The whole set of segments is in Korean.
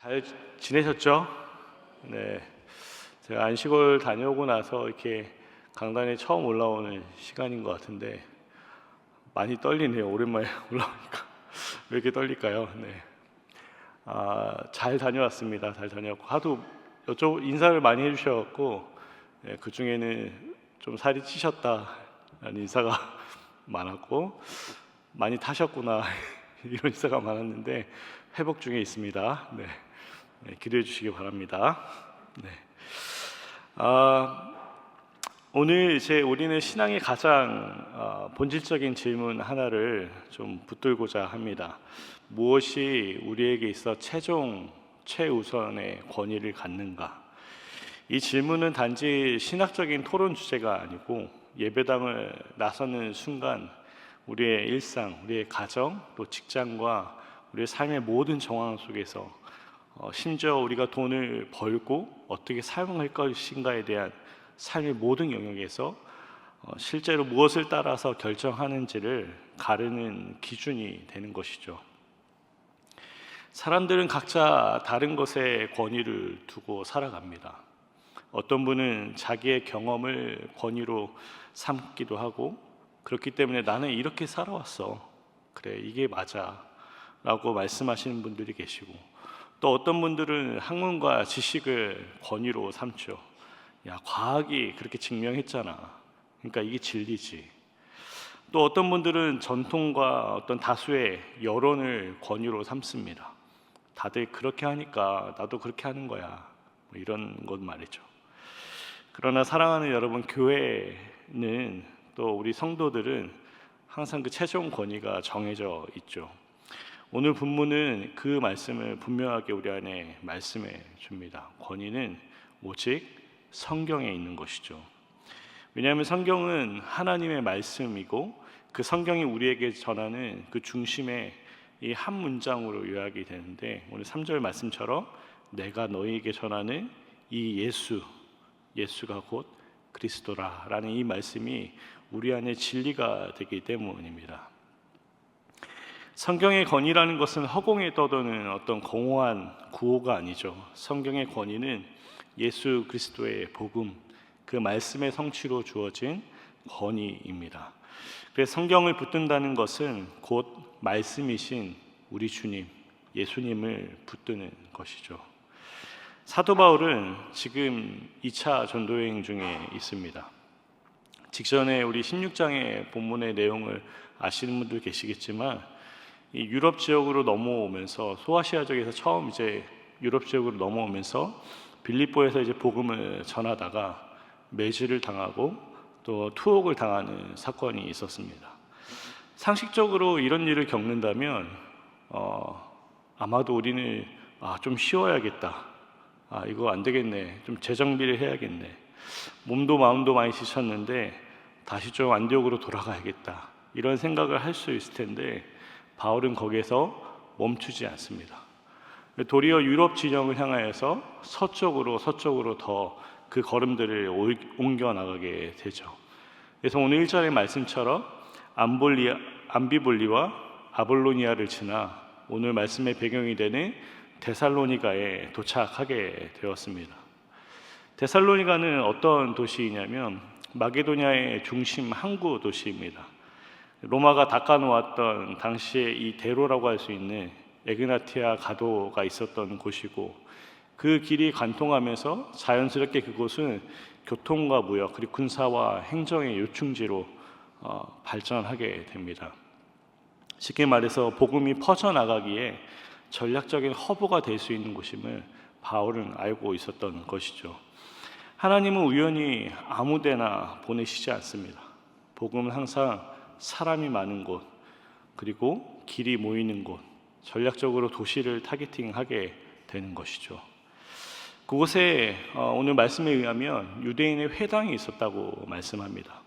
잘 지내셨죠? 네. 제가 안식월 다녀오고 나서 이렇게 강단에 처음 올라오는 시간인 것 같은데 많이 떨리네요. 오랜만에 올라오니까. 왜 이렇게 떨릴까요? 네. 잘 다녀왔습니다. 잘 다녀왔고 하도 인사를 많이 해주셔갖고 그 중에는 좀 살이 찌셨다라는 인사가 많았고 많이 타셨구나 이런 인사가 많았는데 회복 중에 있습니다. 네. 기도해 주시기 바랍니다. 네. 오늘 우리는 신앙의 가장 본질적인 질문 하나를 좀 붙들고자 합니다. 무엇이 우리에게 있어 최우선의 권위를 갖는가? 이 질문은 단지 신학적인 토론 주제가 아니고 예배당을 나서는 순간 우리의 일상, 우리의 가정, 또 직장과 우리의 삶의 모든 정황 속에서 심지어 우리가 돈을 벌고 어떻게 사용할 것인가에 대한 삶의 모든 영역에서 실제로 무엇을 따라서 결정하는지를 가르는 기준이 되는 것이죠. 사람들은 각자 다른 것에 권위를 두고 살아갑니다. 어떤 분은 자기의 경험을 권위로 삼기도 하고, 그렇기 때문에 나는 이렇게 살아왔어, 그래 이게 맞아 라고 말씀하시는 분들이 계시고, 또 어떤 분들은 학문과 지식을 권위로 삼죠. 야, 과학이 그렇게 증명했잖아, 그러니까 이게 진리지. 또 어떤 분들은 전통과 어떤 다수의 여론을 권위로 삼습니다. 다들 그렇게 하니까 나도 그렇게 하는 거야, 뭐 이런 것 말이죠. 그러나 사랑하는 여러분, 교회는 또 우리 성도들은 항상 그 최종 권위가 정해져 있죠. 오늘 본문은 그 말씀을 분명하게 우리 안에 말씀해 줍니다. 권위는 오직 성경에 있는 것이죠. 왜냐하면 성경은 하나님의 말씀이고, 그 성경이 우리에게 전하는 그 중심에 이 한 문장으로 요약이 되는데, 오늘 3절 말씀처럼 내가 너희에게 전하는 이 예수가 곧 그리스도라 라는 이 말씀이 우리 안에 진리가 되기 때문입니다. 성경의 권위라는 것은 허공에 떠도는 어떤 공허한 구호가 아니죠. 성경의 권위는 예수 그리스도의 복음, 그 말씀의 성취로 주어진 권위입니다. 그래서 성경을 붙든다는 것은 곧 말씀이신 우리 주님, 예수님을 붙드는 것이죠. 사도 바울은 지금 2차 전도여행 중에 있습니다. 직전에 우리 16장의 본문의 내용을 아시는 분들 계시겠지만, 이 유럽 지역으로 넘어오면서, 소아시아 쪽에서 처음 유럽 지역으로 넘어오면서 빌립보에서 복음을 전하다가 매질을 당하고 또 투옥을 당하는 사건이 있었습니다. 상식적으로 이런 일을 겪는다면 아마도 우리는 좀 쉬어야겠다, 이거 안 되겠네, 좀 재정비를 해야겠네, 몸도 마음도 많이 지쳤는데 다시 좀 안디옥으로 돌아가야겠다, 이런 생각을 할 수 있을 텐데, 바울은 거기에서 멈추지 않습니다. 도리어 유럽 진영을 향하여서 서쪽으로 더 그 걸음들을 옮겨 나가게 되죠. 그래서 오늘 1절의 말씀처럼 암비볼리와 아볼로니아를 지나 오늘 말씀의 배경이 되는 데살로니가에 도착하게 되었습니다. 데살로니가는 어떤 도시이냐면 마게도냐의 중심 항구 도시입니다. 로마가 닦아놓았던 당시에 이 대로라고 할 수 있는 에그나티아 가도가 있었던 곳이고, 그 길이 관통하면서 자연스럽게 그곳은 교통과 무역, 그리고 군사와 행정의 요충지로 발전하게 됩니다. 쉽게 말해서 복음이 퍼져나가기에 전략적인 허브가 될 수 있는 곳임을 바울은 알고 있었던 것이죠. 하나님은 우연히 아무데나 보내시지 않습니다. 복음은 항상 사람이 많은 곳, 그리고 길이 모이는 곳, 전략적으로 도시를 타겟팅하게 되는 것이죠. 그곳에 오늘 말씀에 의하면 유대인의 회당이 있었다고 말씀합니다.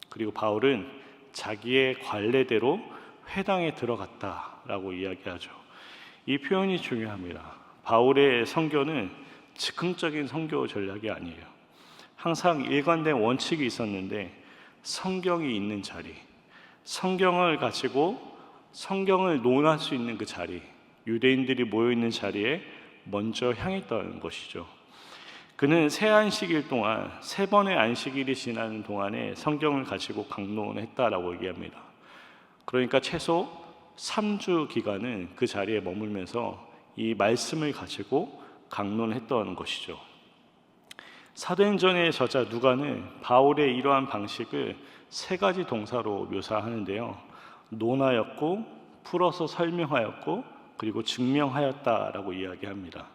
그리고 바울은 자기의 관례대로 회당에 들어갔다라고 이야기하죠. 이 표현이 중요합니다. 바울의 선교는 즉흥적인 선교 전략이 아니에요. 항상 일관된 원칙이 있었는데, 성경이 있는 자리, 성경을 가지고 성경을 논할 수 있는 그 자리, 유대인들이 모여있는 자리에 먼저 향했다는 것이죠. 그는 새 안식일 동안 3번의 안식일이 지나는 동안에 성경을 가지고 강론했다라고 얘기합니다. 그러니까 최소 3주 기간은 그 자리에 머물면서 이 말씀을 가지고 강론했던 것이죠. 사도행전의 저자 누가는 바울의 이러한 방식을 3가지 동사로 묘사하는데요. 논하였고, 풀어서 설명하였고, 그리고 증명하였다라고 이야기합니다.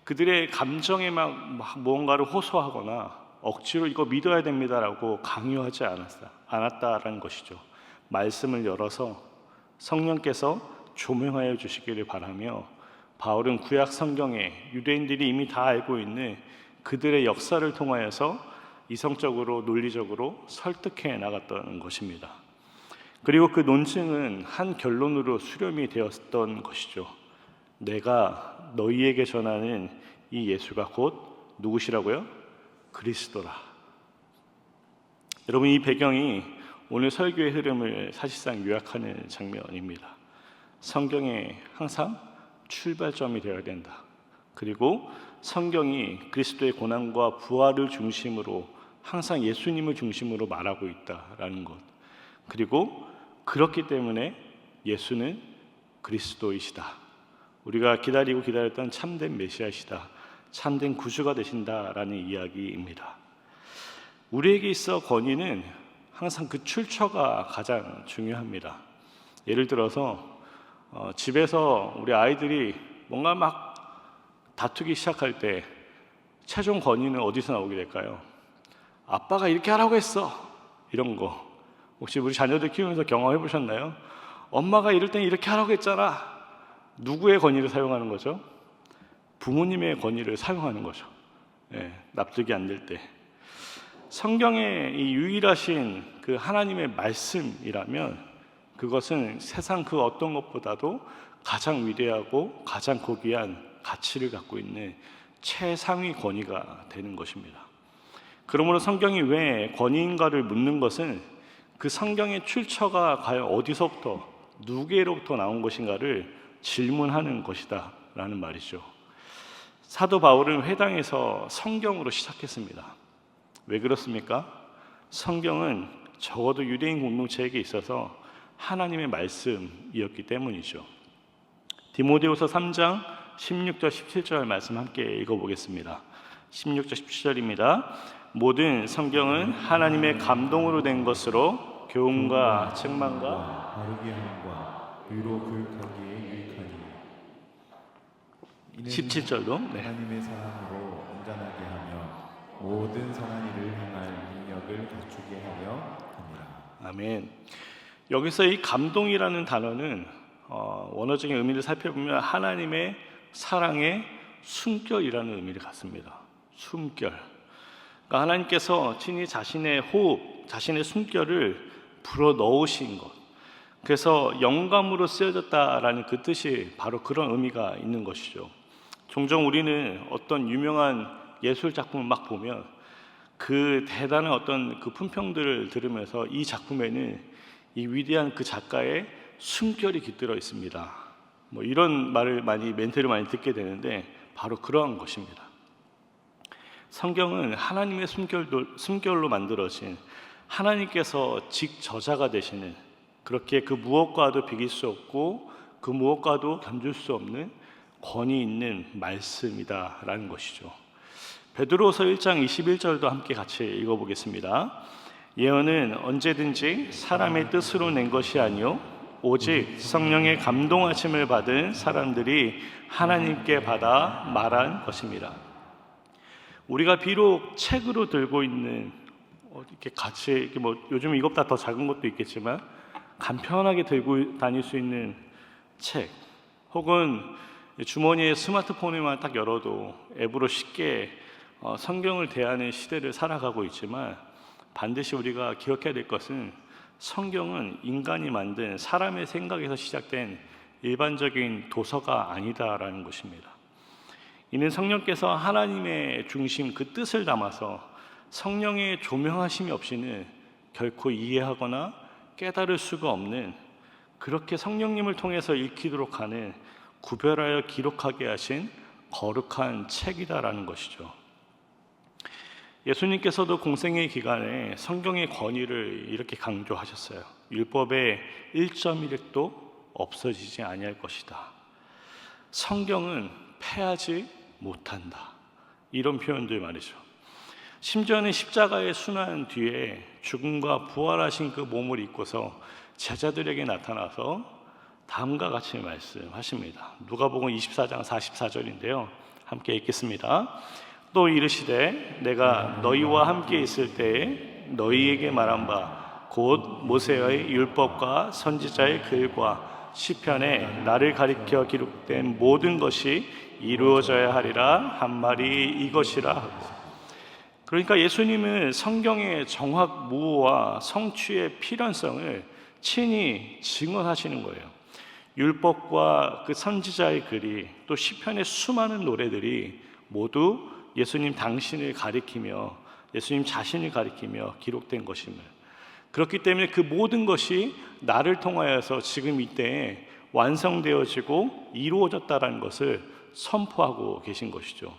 그들의 감정에 막 무언가를 호소하거나 억지로 이거 믿어야 됩니다라고 강요하지 않았다라는 것이죠. 말씀을 열어서 성령께서 조명하여 주시기를 바라며, 바울은 구약 성경에 유대인들이 이미 다 알고 있는 그들의 역사를 통하여서 이성적으로 논리적으로 설득해 나갔던 것입니다. 그리고 그 논증은 한 결론으로 수렴이 되었던 것이죠. 내가 너희에게 전하는 이 예수가 곧 누구시라고요? 그리스도라. 여러분, 이 배경이 오늘 설교의 흐름을 사실상 요약하는 장면입니다. 성경에 항상 출발점이 되어야 된다. 그리고 성경이 그리스도의 고난과 부활을 중심으로 항상 예수님을 중심으로 말하고 있다라는 것. 그리고 그렇기 때문에 예수는 그리스도이시다. 우리가 기다리고 기다렸던 참된 메시아시다. 참된 구주가 되신다라는 이야기입니다. 우리에게 있어 권위는 항상 그 출처가 가장 중요합니다. 예를 들어서 집에서 우리 아이들이 뭔가 막 다투기 시작할 때 최종 권위는 어디서 나오게 될까요? 아빠가 이렇게 하라고 했어, 이런 거. 혹시 우리 자녀들 키우면서 경험해 보셨나요? 엄마가 이럴 땐 이렇게 하라고 했잖아. 누구의 권위를 사용하는 거죠? 부모님의 권위를 사용하는 거죠. 납득이 안 될 때. 성경의 이 유일하신 그 하나님의 말씀이라면 그것은 세상 그 어떤 것보다도 가장 위대하고 가장 고귀한 가치를 갖고 있는 최상위 권위가 되는 것입니다. 그러므로 성경이 왜 권위인가를 묻는 것은 그 성경의 출처가 과연 어디서부터 누구로부터 나온 것인가를 질문하는 것이다 라는 말이죠. 사도 바울은 회당에서 성경으로 시작했습니다. 왜 그렇습니까? 성경은 적어도 유대인 공동체에게 있어서 하나님의 말씀이었기 때문이죠. 디모데후서 3장 16절 17절 말씀 함께 읽어보겠습니다. 16절 17절입니다. 모든 성경은 하나님의 감동으로 된 것으로 교훈과 책망과 바르게 함과 의로 교육하기에 유익하니 17절도 하나님의 사랑으로 온전하게 하며 모든 선한 일을 행할 능력을 갖추게 하려 합니다. 아멘. 여기서 이 감동이라는 단어는 원어적인 의미를 살펴보면 하나님의 사랑의 숨결이라는 의미를 갖습니다. 숨결. 그러니까 하나님께서 친히 자신의 호흡, 자신의 숨결을 불어 넣으신 것. 그래서 영감으로 쓰여졌다라는 그 뜻이 바로 그런 의미가 있는 것이죠. 종종 우리는 어떤 유명한 예술 작품을 막 보면 그 대단한 어떤 그 품평들을 들으면서 이 작품에는 이 위대한 그 작가의 숨결이 깃들어 있습니다. 뭐 이런 말을 멘트를 많이 듣게 되는데 바로 그러한 것입니다. 성경은 하나님의 숨결로 만들어진 하나님께서 직저자가 되시는, 그렇게 그 무엇과도 비길 수 없고 그 무엇과도 견줄 수 없는 권위 있는 말씀이다라는 것이죠. 베드로서 1장 21절도 함께 같이 읽어보겠습니다. 예언은 언제든지 사람의 뜻으로 낸 것이 아니요 오직 성령의 감동하심을 받은 사람들이 하나님께 받아 말한 것입니다. 우리가 비록 책으로 들고 있는 이렇게 같이 뭐 요즘 이것보다 더 작은 것도 있겠지만 간편하게 들고 다닐 수 있는 책, 혹은 주머니에 스마트폰에만 딱 열어도 앱으로 쉽게 성경을 대하는 시대를 살아가고 있지만 반드시 우리가 기억해야 될 것은 성경은 인간이 만든 사람의 생각에서 시작된 일반적인 도서가 아니다라는 것입니다. 이는 성령께서 하나님의 중심 그 뜻을 담아서 성령의 조명하심이 없이는 결코 이해하거나 깨달을 수가 없는, 그렇게 성령님을 통해서 읽히도록 하는, 구별하여 기록하게 하신 거룩한 책이다라는 것이죠. 예수님께서도 공생의 기간에 성경의 권위를 이렇게 강조하셨어요. 율법의 1.1획도 없어지지 아니할 것이다. 성경은 패하지 못한다. 이런 표현들 말이죠. 심지어는 십자가의 순환 뒤에 죽음과 부활하신 그 몸을 입고서 제자들에게 나타나서 다음과 같이 말씀하십니다. 누가복음 24장 44절인데요. 함께 읽겠습니다. 또 이르시되 내가 너희와 함께 있을 때에 너희에게 말한 바 곧 모세의 율법과 선지자의 글과 시편에 나를 가리켜 기록된 모든 것이 이루어져야 하리라 한 말이 이것이라 하고. 그러니까 예수님은 성경의 정확무와 성취의 필연성을 친히 증언하시는 거예요. 율법과 그 선지자의 글이 또 시편의 수많은 노래들이 모두 예수님 당신을 가리키며 예수님 자신을 가리키며 기록된 것임을, 그렇기 때문에 그 모든 것이 나를 통하여서 지금 이때에 완성되어지고 이루어졌다라는 것을 선포하고 계신 것이죠.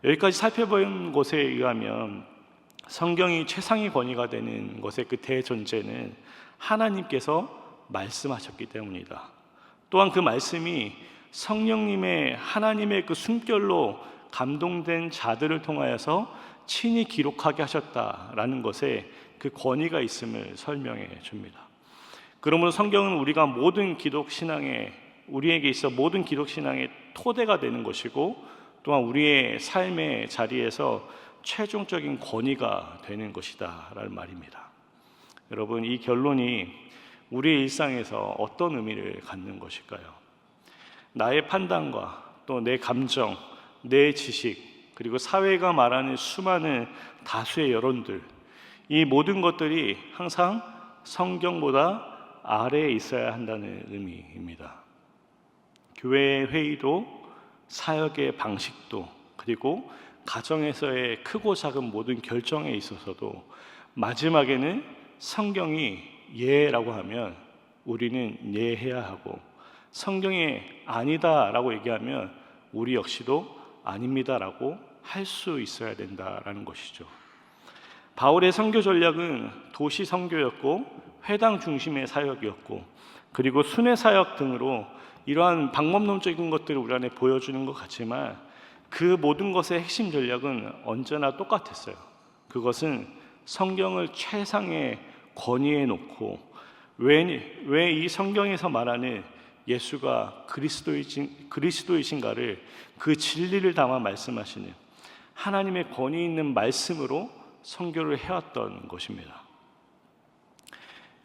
여기까지 살펴본 것에 의하면 성경이 최상의 권위가 되는 것의 그 대전제는 하나님께서 말씀하셨기 때문이다. 또한 그 말씀이 성령님의 하나님의 그 숨결로 감동된 자들을 통하여서 친히 기록하게 하셨다라는 것에 그 권위가 있음을 설명해 줍니다. 그러므로 성경은 우리가 모든 기독 신앙에 우리에게 있어 모든 기독 신앙의 토대가 되는 것이고 또한 우리의 삶의 자리에서 최종적인 권위가 되는 것이다 라는 말입니다. 여러분, 이 결론이 우리의 일상에서 어떤 의미를 갖는 것일까요? 나의 판단과 또 내 감정, 내 지식, 그리고 사회가 말하는 수많은 다수의 여론들, 이 모든 것들이 항상 성경보다 아래에 있어야 한다는 의미입니다. 교회의 회의도, 사역의 방식도, 그리고 가정에서의 크고 작은 모든 결정에 있어서도 마지막에는 성경이 예라고 하면 우리는 예해야 하고, 성경이 아니다라고 얘기하면 우리 역시도 아닙니다라고 할 수 있어야 된다라는 것이죠. 바울의 선교 전략은 도시 선교였고 회당 중심의 사역이었고 그리고 순회 사역 등으로 이러한 방법론적인 것들을 우리 안에 보여주는 것 같지만 그 모든 것의 핵심 전략은 언제나 똑같았어요. 그것은 성경을 최상의 권위에 놓고 왜 이 성경에서 말하는 예수가 그리스도이신가를 그 진리를 담아 말씀하시는 하나님의 권위 있는 말씀으로 선교를 해왔던 것입니다.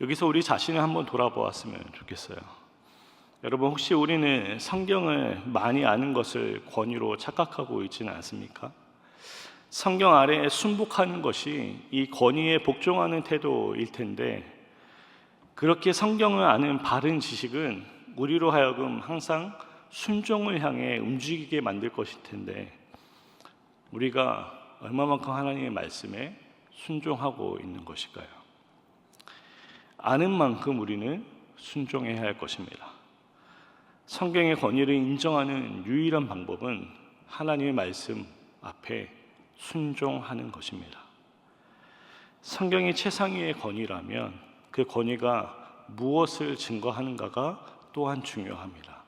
여기서 우리 자신을 한번 돌아보았으면 좋겠어요. 여러분, 혹시 우리는 성경을 많이 아는 것을 권위로 착각하고 있지는 않습니까? 성경 아래에 순복하는 것이 이 권위에 복종하는 태도일 텐데, 그렇게 성경을 아는 바른 지식은 우리로 하여금 항상 순종을 향해 움직이게 만들 것일 텐데, 우리가 얼마만큼 하나님의 말씀에 순종하고 있는 것일까요? 아는 만큼 우리는 순종해야 할 것입니다. 성경의 권위를 인정하는 유일한 방법은 하나님의 말씀 앞에 순종하는 것입니다. 성경이 최상위의 권위라면 그 권위가 무엇을 증거하는가가 또한 중요합니다.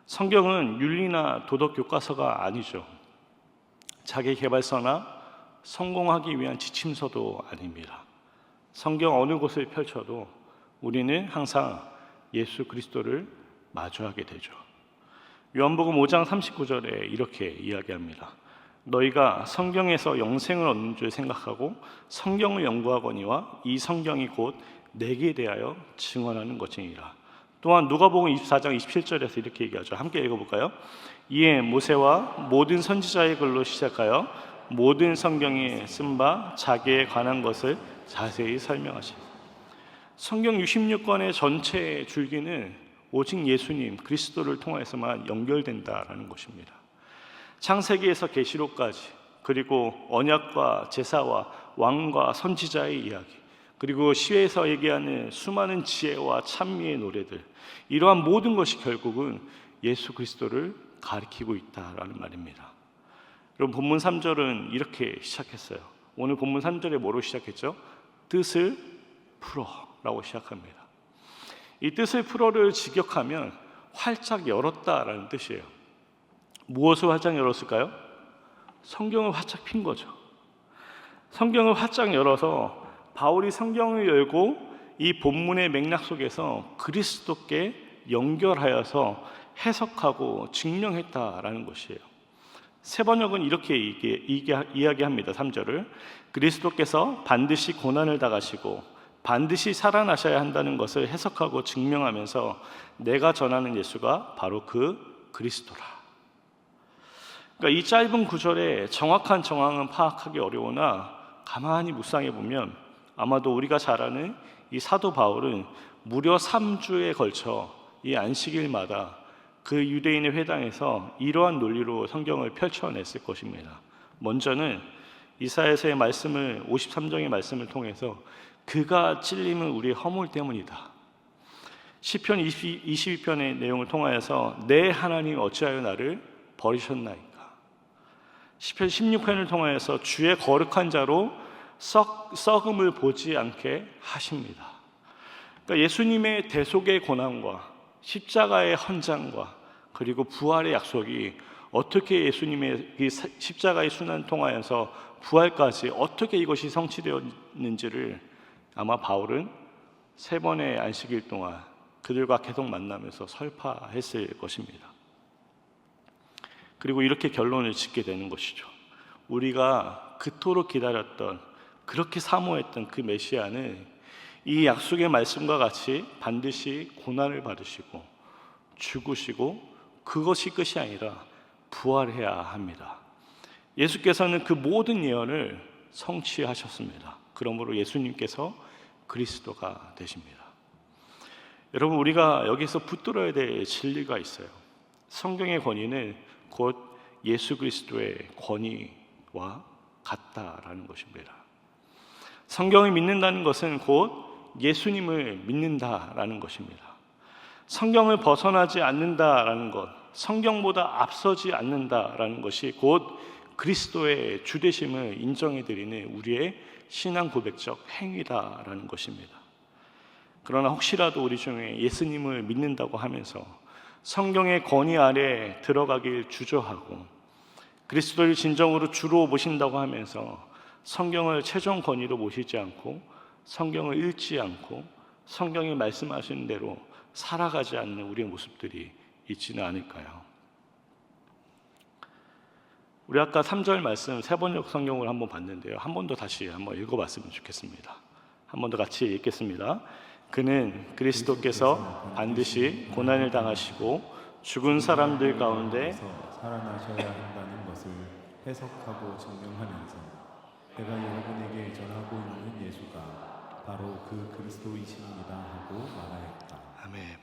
성경은 윤리나 도덕 교과서가 아니죠. 자기 개발서나 성공하기 위한 지침서도 아닙니다. 성경 어느 곳을 펼쳐도 우리는 항상 예수 그리스도를 마주하게 되죠. 요한복음 5장 39절에 이렇게 이야기합니다. 너희가 성경에서 영생을 얻는 줄 생각하고 성경을 연구하거니와 이 성경이 곧 내게 대하여 증언하는 것이니라. 또한 누가복음 24장 27절에서 이렇게 얘기하죠. 함께 읽어볼까요? 이에 모세와 모든 선지자의 글로 시작하여 모든 성경에 쓴 바 자기에 관한 것을 자세히 설명하시니. 성경 66권의 전체 줄기는 오직 예수님 그리스도를 통해서만 연결된다라는 것입니다. 창세기에서 계시록까지, 그리고 언약과 제사와 왕과 선지자의 이야기, 그리고 시에서 얘기하는 수많은 지혜와 찬미의 노래들, 이러한 모든 것이 결국은 예수 그리스도를 가리키고 있다라는 말입니다. 여러분, 본문 3절은 이렇게 시작했어요. 오늘 본문 3절에 뭐로 시작했죠? 뜻을 풀어라고 시작합니다. 이 뜻을 풀어를 직역하면 활짝 열었다라는 뜻이에요. 무엇을 활짝 열었을까요? 성경을 활짝 핀 거죠. 성경을 활짝 열어서 바울이 성경을 열고 이 본문의 맥락 속에서 그리스도께 연결하여서 해석하고 증명했다라는 것이에요. 세번역은 이렇게 이야기합니다. 3절을 그리스도께서 반드시 고난을 당하시고 반드시 살아나셔야 한다는 것을 해석하고 증명하면서 내가 전하는 예수가 바로 그 그리스도라. 그러니까 이 짧은 구절에 정확한 정황은 파악하기 어려우나 가만히 묵상해 보면 아마도 우리가 잘 아는 이 사도 바울은 무려 3주에 걸쳐 이 안식일마다 그 유대인의 회당에서 이러한 논리로 성경을 펼쳐냈을 것입니다. 먼저는 이사야서의 말씀을 53장의 말씀을 통해서 그가 찔림은 우리의 허물 때문이다. 시편 22편의 내용을 통하여서 내 하나님 어찌하여 나를 버리셨나이까. 시편 16편을 통하여서 주의 거룩한 자로 썩음을 보지 않게 하십니다. 그러니까 예수님의 대속의 고난과 십자가의 헌장과 그리고 부활의 약속이 어떻게 예수님의 이 십자가의 순환 통하여서 부활까지 어떻게 이것이 성취되었는지를 아마 바울은 3번의 안식일 동안 그들과 계속 만나면서 설파했을 것입니다. 그리고 이렇게 결론을 짓게 되는 것이죠. 우리가 그토록 기다렸던, 그렇게 사모했던 그 메시아는 이 약속의 말씀과 같이 반드시 고난을 받으시고 죽으시고 그것이 끝이 아니라 부활해야 합니다. 예수께서는 그 모든 예언을 성취하셨습니다. 그러므로 예수님께서 그리스도가 되십니다. 여러분, 우리가 여기서 붙들어야 될 진리가 있어요. 성경의 권위는 곧 예수 그리스도의 권위와 같다라는 것입니다. 성경을 믿는다는 것은 곧 예수님을 믿는다라는 것입니다. 성경을 벗어나지 않는다라는 것, 성경보다 앞서지 않는다라는 것이 곧 그리스도의 주되심을 인정해드리는 우리의 신앙 고백적 행위다라는 것입니다. 그러나 혹시라도 우리 중에 예수님을 믿는다고 하면서 성경의 권위 아래 들어가길 주저하고 그리스도를 진정으로 주로 모신다고 하면서 성경을 최종 권위로 모시지 않고 성경을 읽지 않고 성경이 말씀하시는 대로 살아가지 않는 우리의 모습들이 있지는 않을까요? 우리 아까 3절 말씀 세번역 성경을 한번 봤는데요. 한 번 더 다시 한번 읽어봤으면 좋겠습니다. 한 번 더 같이 읽겠습니다. 그는 그리스도께서 반드시 고난을 당하시고 죽은 사람들 가운데 살아나셔야 한다는 것을 해석하고 증명하면서 내가 여러분에게 전하고 있는 예수가 바로 그 그리스도이십니다 하고 말하였다. 아멘.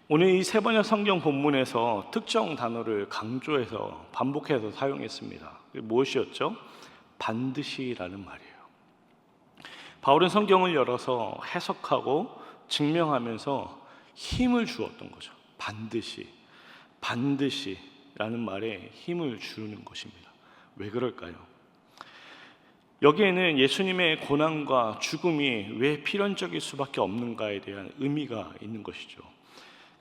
오늘 이 세번역 성경 본문에서 특정 단어를 강조해서 반복해서 사용했습니다. 무엇이었죠? 반드시라는 말이에요. 바울은 성경을 열어서 해석하고 증명하면서 힘을 주었던 거죠. 반드시라는 말에 힘을 주는 것입니다. 왜 그럴까요? 여기에는 예수님의 고난과 죽음이 왜 필연적일 수밖에 없는가에 대한 의미가 있는 것이죠.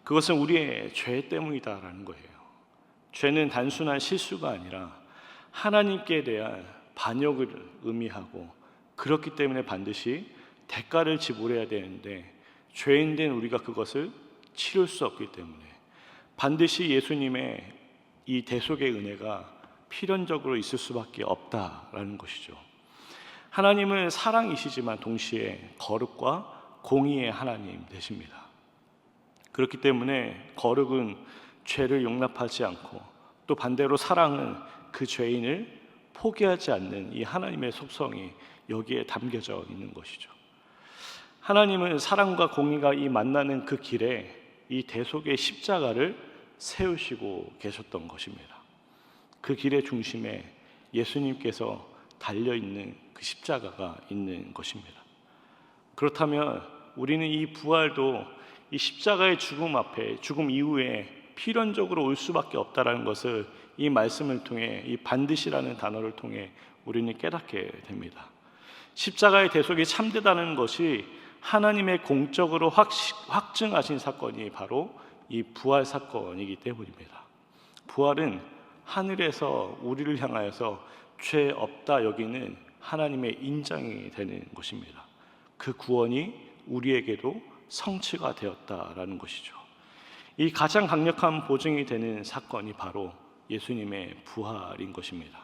그것은 우리의 죄 때문이다라는 거예요. 죄는 단순한 실수가 아니라 하나님께 대한 반역을 의미하고 그렇기 때문에 반드시 대가를 지불해야 되는데 죄인된 우리가 그것을 치를 수 없기 때문에 반드시 예수님의 이 대속의 은혜가 필연적으로 있을 수밖에 없다라는 것이죠. 하나님은 사랑이시지만 동시에 거룩과 공의의 하나님 되십니다. 그렇기 때문에 거룩은 죄를 용납하지 않고 또 반대로 사랑은 그 죄인을 포기하지 않는 이 하나님의 속성이 여기에 담겨져 있는 것이죠. 하나님은 사랑과 공의가 이 만나는 그 길에 이 대속의 십자가를 세우시고 계셨던 것입니다. 그 길의 중심에 예수님께서 달려있는 그 십자가가 있는 것입니다. 그렇다면 우리는 이 부활도 이 십자가의 죽음 앞에, 죽음 이후에 필연적으로 올 수밖에 없다라는 것을 이 말씀을 통해, 이 반드시라는 단어를 통해 우리는 깨닫게 됩니다. 십자가의 대속이 참되다는 것이 하나님의 공적으로 확증하신 사건이 바로 이 부활 사건이기 때문입니다. 부활은 하늘에서 우리를 향하여서 죄 없다 여기는 하나님의 인정이 되는 것입니다. 그 구원이 우리에게도 성취가 되었다라는 것이죠. 이 가장 강력한 보증이 되는 사건이 바로 예수님의 부활인 것입니다.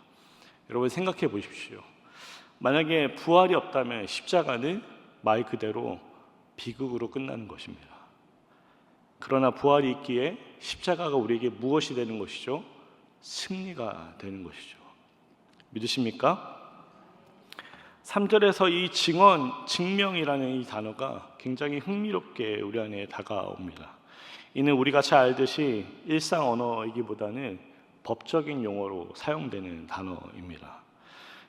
여러분 생각해 보십시오. 만약에 부활이 없다면 십자가는 말 그대로 비극으로 끝나는 것입니다. 그러나 부활이 있기에 십자가가 우리에게 무엇이 되는 것이죠? 승리가 되는 것이죠. 믿으십니까? 3절에서 이 증명이라는 이 단어가 굉장히 흥미롭게 우리 안에 다가옵니다. 이는 우리가 잘 알듯이 일상 언어이기보다는 법적인 용어로 사용되는 단어입니다.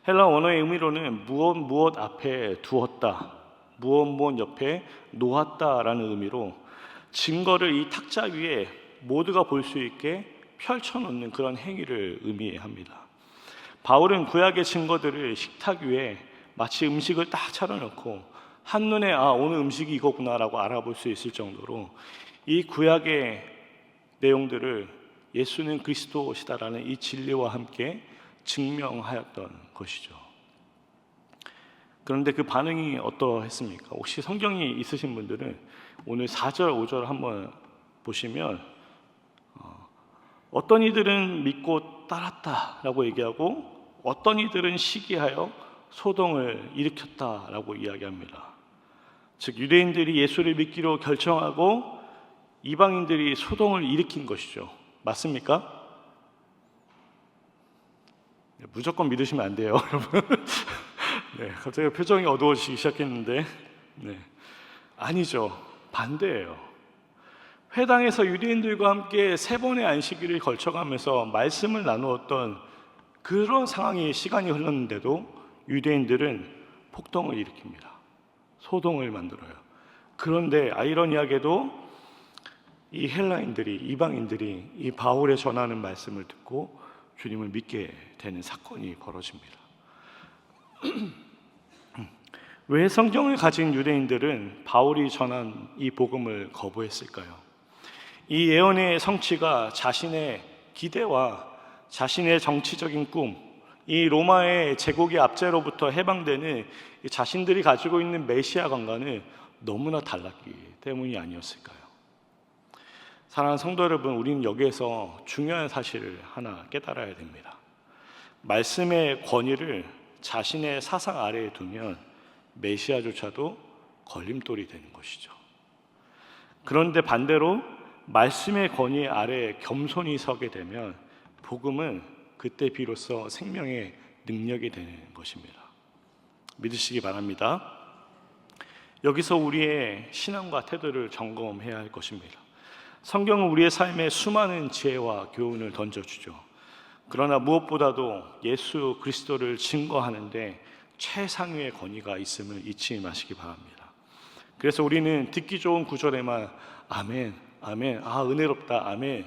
헬라 언어의 의미로는 무엇 앞에 두었다, 무엇 옆에 놓았다라는 의미로 증거를 이 탁자 위에 모두가 볼 수 있게 펼쳐놓는 그런 행위를 의미합니다. 바울은 구약의 증거들을 식탁 위에 마치 음식을 딱 차려놓고 한눈에 오늘 음식이 이거구나라고 알아볼 수 있을 정도로 이 구약의 내용들을 예수는 그리스도시다라는 이 진리와 함께 증명하였던 것이죠. 그런데 그 반응이 어떠했습니까? 혹시 성경이 있으신 분들은 오늘 4절, 5절 한번 보시면 어떤 이들은 믿고 따랐다라고 얘기하고 어떤 이들은 시기하여 소동을 일으켰다라고 이야기합니다. 즉 유대인들이 예수를 믿기로 결정하고 이방인들이 소동을 일으킨 것이죠. 맞습니까? 무조건 믿으시면 안 돼요, 여러분. 네, 갑자기 표정이 어두워지기 시작했는데, 네, 아니죠. 반대예요. 회당에서 유대인들과 함께 3번의 안식일을 걸쳐가면서 말씀을 나누었던 그런 상황이 시간이 흘렀는데도 유대인들은 폭동을 일으킵니다. 소동을 만들어요. 그런데 아이러니하게도 이 헬라인들이, 이방인들이 이 바울의 전하는 말씀을 듣고 주님을 믿게 되는 사건이 벌어집니다. 왜 성경을 가진 유대인들은 바울이 전한 이 복음을 거부했을까요? 이 예언의 성취가 자신의 기대와 자신의 정치적인 꿈, 이 로마의 제국의 압제로부터 해방되는 자신들이 가지고 있는 메시아관과는 너무나 달랐기 때문이 아니었을까요? 사랑하는 성도 여러분, 우리는 여기에서 중요한 사실을 하나 깨달아야 됩니다. 말씀의 권위를 자신의 사상 아래에 두면 메시아조차도 걸림돌이 되는 것이죠. 그런데 반대로 말씀의 권위 아래에 겸손히 서게 되면 복음은 그때 비로소 생명의 능력이 되는 것입니다. 믿으시기 바랍니다. 여기서 우리의 신앙과 태도를 점검해야 할 것입니다. 성경은 우리의 삶에 수많은 지혜와 교훈을 던져주죠. 그러나 무엇보다도 예수 그리스도를 증거하는데 최상위의 권위가 있음을 잊지 마시기 바랍니다. 그래서 우리는 듣기 좋은 구절에만 아멘, 아멘, 은혜롭다, 아멘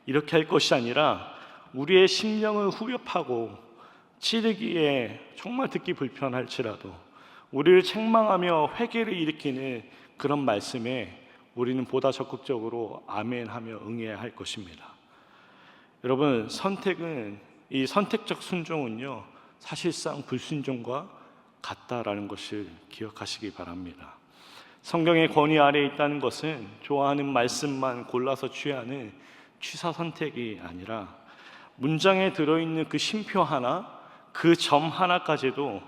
이렇게 할 것이 아니라 우리의 심령을 후벼파고 찌르기에 정말 듣기 불편할지라도 우리를 책망하며 회개를 일으키는 그런 말씀에 우리는 보다 적극적으로 아멘하며 응해야 할 것입니다. 여러분, 이 선택적 순종은요 사실상 불순종과 같다라는 것을 기억하시기 바랍니다. 성경의 권위 아래에 있다는 것은 좋아하는 말씀만 골라서 취하는 취사 선택이 아니라 문장에 들어있는 그 쉼표 하나, 그 점 하나까지도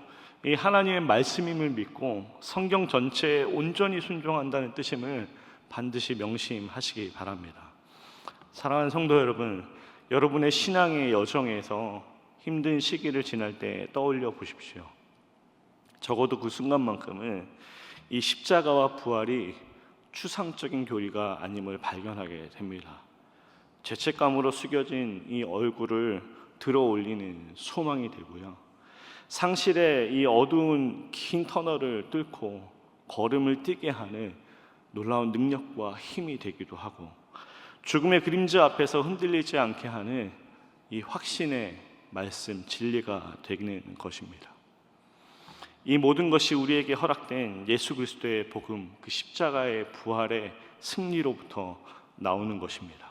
이 하나님의 말씀임을 믿고 성경 전체에 온전히 순종한다는 뜻임을 반드시 명심하시기 바랍니다. 사랑하는 성도 여러분, 여러분의 신앙의 여정에서 힘든 시기를 지날 때 떠올려 보십시오. 적어도 그 순간만큼은 이 십자가와 부활이 추상적인 교리가 아님을 발견하게 됩니다. 죄책감으로 숙여진 이 얼굴을 들어 올리는 소망이 되고요, 상실의 이 어두운 긴 터널을 뚫고 걸음을 뛰게 하는 놀라운 능력과 힘이 되기도 하고, 죽음의 그림자 앞에서 흔들리지 않게 하는 이 확신의 말씀, 진리가 되는 것입니다. 이 모든 것이 우리에게 허락된 예수 그리스도의 복음, 그 십자가의 부활의 승리로부터 나오는 것입니다.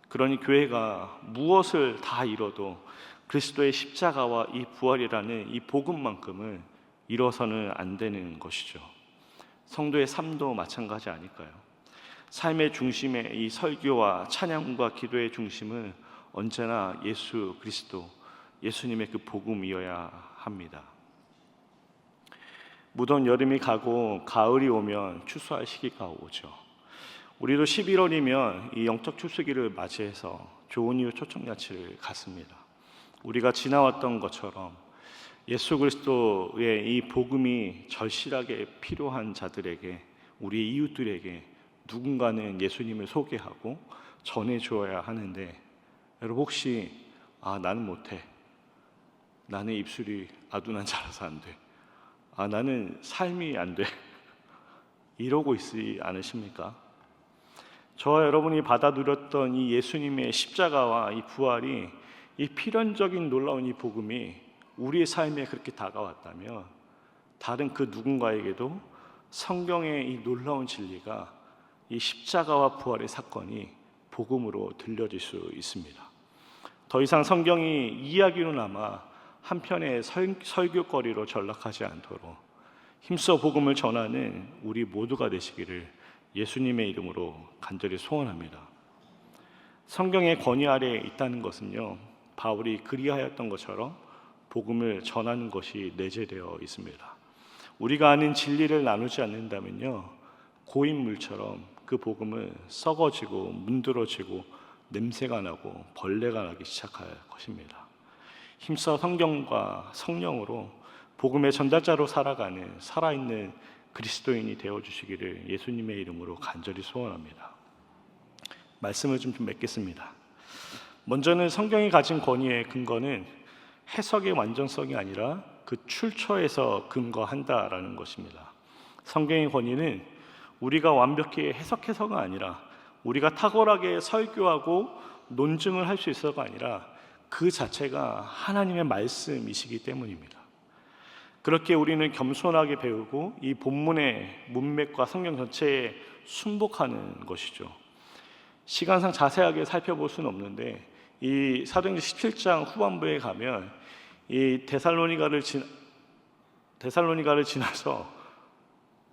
그러니 교회가 무엇을 다 이뤄도 그리스도의 십자가와 이 부활이라는 이 복음만큼은 이뤄서는 안 되는 것이죠. 성도의 삶도 마찬가지 아닐까요? 삶의 중심에 이 설교와 찬양과 기도의 중심은 언제나 예수 그리스도, 예수님의 그 복음이어야 합니다. 무더운 여름이 가고 가을이 오면 추수할 시기가 오죠. 우리도 11월이면 이 영적 추수기를 맞이해서 좋은 이유 초청잔치를 갖습니다. 우리가 지나왔던 것처럼 예수 그리스도의 이 복음이 절실하게 필요한 자들에게, 우리 이웃들에게 누군가는 예수님을 소개하고 전해주어야 하는데, 여러분 혹시 나는 못해, 나는 입술이 아둔한 자라서 안 돼, 나는 삶이 안 돼, 이러고 있지 않으십니까? 저와 여러분이 받아 누렸던 이 예수님의 십자가와 이 부활이, 이 필연적인 놀라운 이 복음이 우리의 삶에 그렇게 다가왔다면 다른 그 누군가에게도 성경의 이 놀라운 진리가, 이 십자가와 부활의 사건이 복음으로 들려질 수 있습니다. 더 이상 성경이 이야기로 남아 한편의 설교거리로 전락하지 않도록 힘써 복음을 전하는 우리 모두가 되시기를 예수님의 이름으로 간절히 소원합니다. 성경의 권위 아래에 있다는 것은요, 바울이 그리하였던 것처럼 복음을 전하는 것이 내재되어 있습니다. 우리가 아는 진리를 나누지 않는다면요, 고인물처럼 그 복음은 썩어지고 문드러지고 냄새가 나고 벌레가 나기 시작할 것입니다. 힘써 성경과 성령으로 복음의 전달자로 살아가는 살아있는 그리스도인이 되어주시기를 예수님의 이름으로 간절히 소원합니다. 말씀을 좀 맺겠습니다. 먼저는 성경이 가진 권위의 근거는 해석의 완전성이 아니라 그 출처에서 근거한다라는 것입니다. 성경의 권위는 우리가 완벽히 해석해서가 아니라, 우리가 탁월하게 설교하고 논증을 할 수 있어서가 아니라 그 자체가 하나님의 말씀이시기 때문입니다. 그렇게 우리는 겸손하게 배우고 이 본문의 문맥과 성경 전체에 순복하는 것이죠. 시간상 자세하게 살펴볼 수는 없는데, 이 사도행전 17장 후반부에 가면 이 데살로니가를 지나서,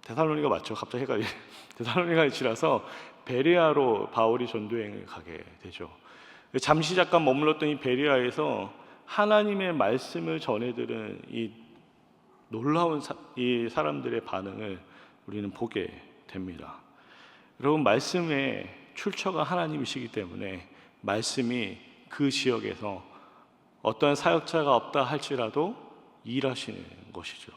데살로니가 맞죠? 갑자기 헷갈리네. 데살로니가를 지나서 베레아로 바울이 전도여행을 가게 되죠. 잠시 잠깐 머물렀던 이 베레아에서 하나님의 말씀을 전해들은 이 놀라운 이 사람들의 반응을 우리는 보게 됩니다. 여러분, 말씀의 출처가 하나님이시기 때문에 말씀이 그 지역에서 어떤 사역자가 없다 할지라도 일하시는 것이죠.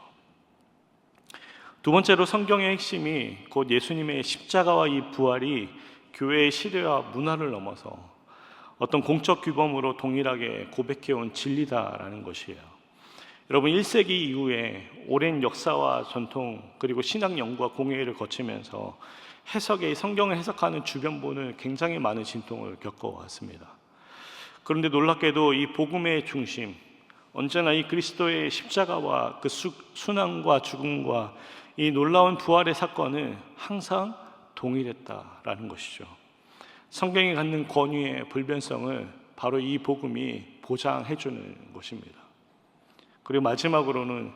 두 번째로 성경의 핵심이 곧 예수님의 십자가와 이 부활이 교회의 시대와 문화를 넘어서 어떤 공적 규범으로 동일하게 고백해온 진리다라는 것이에요. 여러분, 1세기 이후에 오랜 역사와 전통 그리고 신학 연구와 공회를 거치면서 해석의 성경을 해석하는 주변부는 굉장히 많은 진통을 겪어왔습니다. 그런데 놀랍게도 이 복음의 중심, 언제나 이 그리스도의 십자가와 그 순환과 죽음과 이 놀라운 부활의 사건은 항상 동일했다라는 것이죠. 성경이 갖는 권위의 불변성을 바로 이 복음이 보장해 주는 것입니다. 그리고 마지막으로는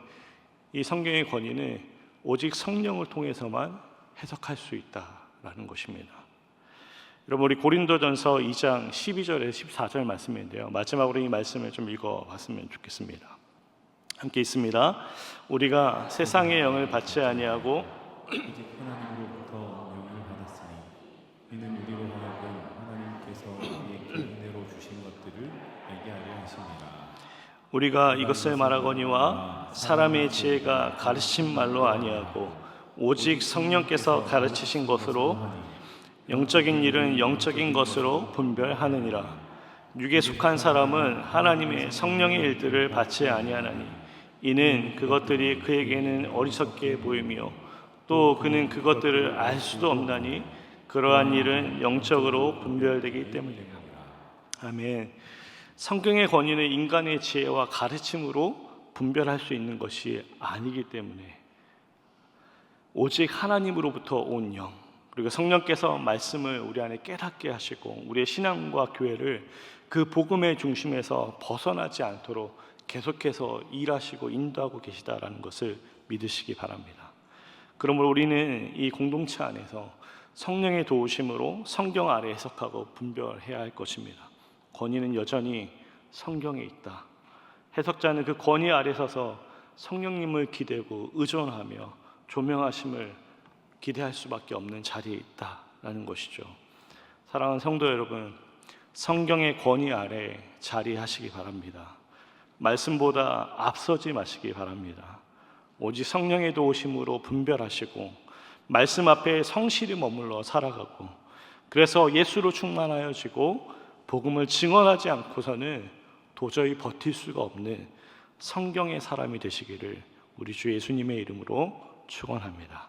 이 성경의 권위는 오직 성령을 통해서만 해석할 수 있다라는 것입니다. 여러분, 우리 고린도전서 2장 12절에서 14절 말씀인데요, 마지막으로 이 말씀을 좀 읽어봤으면 좋겠습니다. 함께 있습니다. 우리가 세상의 영을 받지 아니하고 오직 하나님으로부터 영을 받았으니 이는 우리로 하여금 하나님께서 우리에게 은혜로 주신 것들을 알게 하려 하십니다. 우리가 이것을 말하거니와 사람의 지혜가 가르친 말로 아니하고 오직 성령께서 가르치신 것으로 영적인 일은 영적인 것으로 분별하느니라. 육에 속한 사람은 하나님의 성령의 일들을 받지 아니하나니 이는 그것들이 그에게는 어리석게 보이며 또 그는 그것들을 알 수도 없나니 그러한 일은 영적으로 분별되기 때문입니다. 아멘. 성경의 권위는 인간의 지혜와 가르침으로 분별할 수 있는 것이 아니기 때문에 오직 하나님으로부터 온 영, 그리고 성령께서 말씀을 우리 안에 깨닫게 하시고 우리의 신앙과 교회를 그 복음의 중심에서 벗어나지 않도록 계속해서 일하시고 인도하고 계시다라는 것을 믿으시기 바랍니다. 그러므로 우리는 이 공동체 안에서 성령의 도우심으로 성경 아래 해석하고 분별해야 할 것입니다. 권위는 여전히 성경에 있다. 해석자는 그 권위 아래 서서 성령님을 기대고 의존하며 조명하심을 기대할 수밖에 없는 자리에 있다라는 것이죠. 사랑하는 성도 여러분, 성경의 권위 아래 자리하시기 바랍니다. 말씀보다 앞서지 마시기 바랍니다. 오직 성령의 도우심으로 분별하시고 말씀 앞에 성실히 머물러 살아가고, 그래서 예수로 충만하여지고 복음을 증언하지 않고서는 도저히 버틸 수가 없는 성경의 사람이 되시기를 우리 주 예수님의 이름으로 축원합니다.